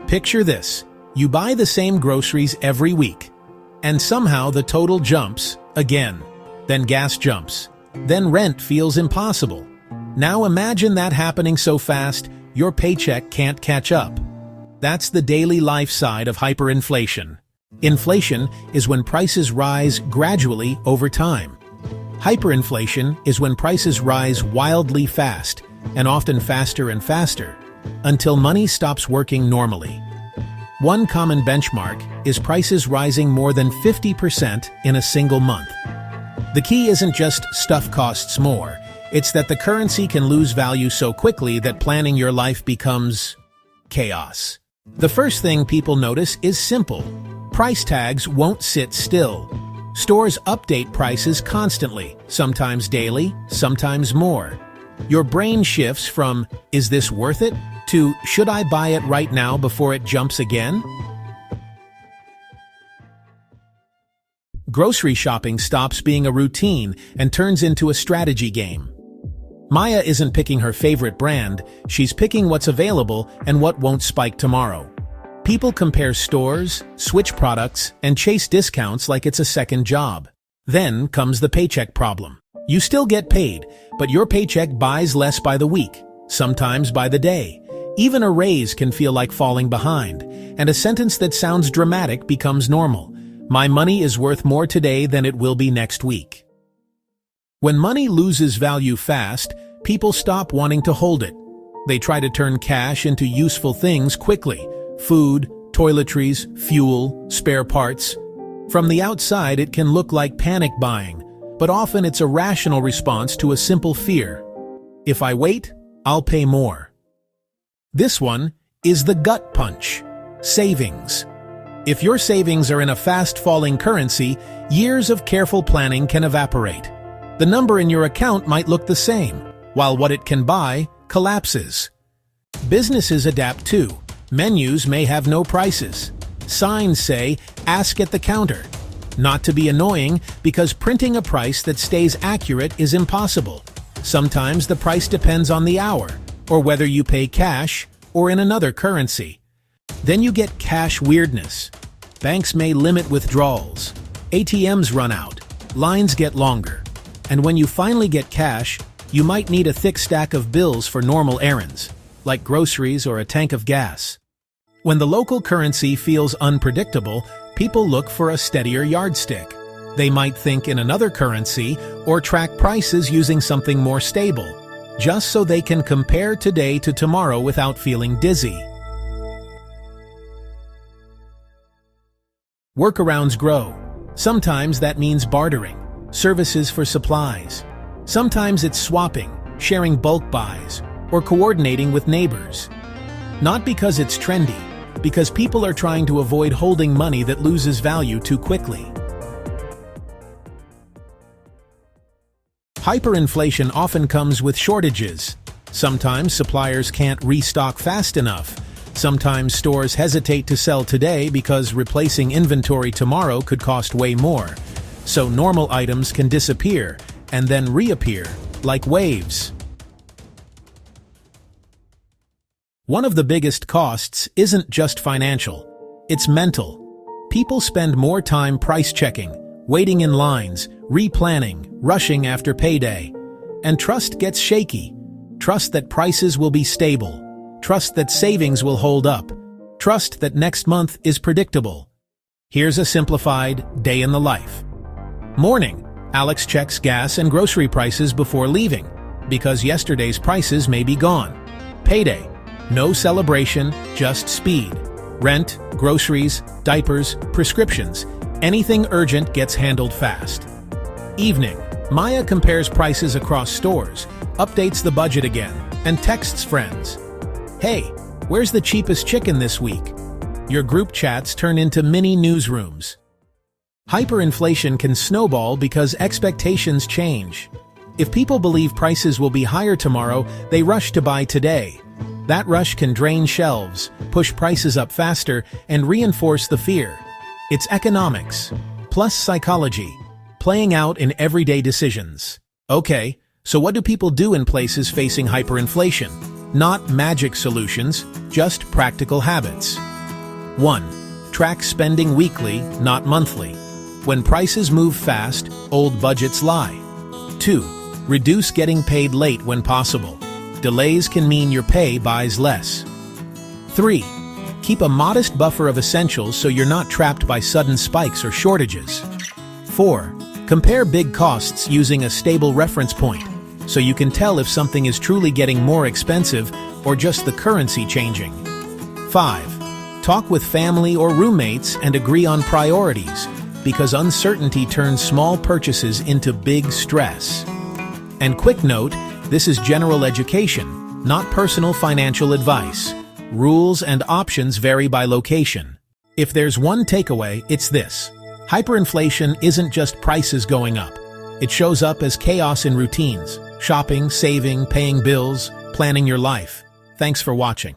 Picture this. You buy the same groceries every week, and somehow the total jumps again. Then gas jumps. Then rent feels impossible. Now imagine that happening so fast, your paycheck can't catch up. That's the daily life side of hyperinflation. Inflation is when prices rise gradually over time. Hyperinflation is when prices rise wildly fast, and often faster and faster, until money stops working normally. One common benchmark is prices rising more than 50% in a single month. The key isn't just stuff costs more, it's that the currency can lose value so quickly that planning your life becomes chaos. The first thing people notice is simple. Price tags won't sit still. Stores update prices constantly, sometimes daily, sometimes more. Your brain shifts from, "Is this worth it?" to, "Should I buy it right now before it jumps again?" Grocery shopping stops being a routine and turns into a strategy game. Maya isn't picking her favorite brand, she's picking what's available and what won't spike tomorrow. People compare stores, switch products, and chase discounts like it's a second job. Then comes the paycheck problem. You still get paid, but your paycheck buys less by the week, sometimes by the day. Even a raise can feel like falling behind, and a sentence that sounds dramatic becomes normal. My money is worth more today than it will be next week. When money loses value fast, people stop wanting to hold it. They try to turn cash into useful things quickly: food, toiletries, fuel, spare parts. From the outside, it can look like panic buying, but often it's a rational response to a simple fear. If I wait, I'll pay more. This one is the gut punch: savings. If your savings are in a fast-falling currency, years of careful planning can evaporate. The number in your account might look the same, while what it can buy collapses. Businesses adapt too. Menus may have no prices. Signs say, "Ask at the counter." Not to be annoying, because printing a price that stays accurate is impossible. Sometimes the price depends on the hour, or whether you pay cash or in another currency. Then you get cash weirdness. Banks may limit withdrawals. ATMs run out. Lines get longer. And when you finally get cash, you might need a thick stack of bills for normal errands, like groceries or a tank of gas. When the local currency feels unpredictable, people look for a steadier yardstick. They might think in another currency or track prices using something more stable, just so they can compare today to tomorrow without feeling dizzy. Workarounds grow. Sometimes that means bartering, services for supplies. Sometimes it's swapping, sharing bulk buys, or coordinating with neighbors. Not because it's trendy, because people are trying to avoid holding money that loses value too quickly. Hyperinflation often comes with shortages. Sometimes suppliers can't restock fast enough. Sometimes stores hesitate to sell today because replacing inventory tomorrow could cost way more. So normal items can disappear and then reappear, like waves. One of the biggest costs isn't just financial, it's mental. People spend more time price checking, waiting in lines, replanning, rushing after payday. And trust gets shaky. Trust that prices will be stable. Trust that savings will hold up. Trust that next month is predictable. Here's a simplified day in the life. Morning, Alex checks gas and grocery prices before leaving, because yesterday's prices may be gone. Payday. No celebration, just speed. Rent, groceries, diapers, prescriptions. Anything urgent gets handled fast. Evening. Maya compares prices across stores, updates the budget again, and texts friends. "Hey, where's the cheapest chicken this week?" Your group chats turn into mini newsrooms. Hyperinflation can snowball because expectations change. If people believe prices will be higher tomorrow, they rush to buy today. That rush can drain shelves, push prices up faster, and reinforce the fear. It's economics, plus psychology, playing out in everyday decisions. Okay, so what do people do in places facing hyperinflation? Not magic solutions, just practical habits. 1. Track spending weekly, not monthly. When prices move fast, old budgets lie. 2. Reduce getting paid late when possible. Delays can mean your pay buys less. 3. Keep a modest buffer of essentials so you're not trapped by sudden spikes or shortages. 4. Compare big costs using a stable reference point, so you can tell if something is truly getting more expensive or just the currency changing. 5. Talk with family or roommates and agree on priorities, because uncertainty turns small purchases into big stress. And quick note, this is general education, not personal financial advice. Rules and options vary by location. If there's one takeaway, it's this. Hyperinflation isn't just prices going up. It shows up as chaos in routines, shopping, saving, paying bills, planning your life. Thanks for watching.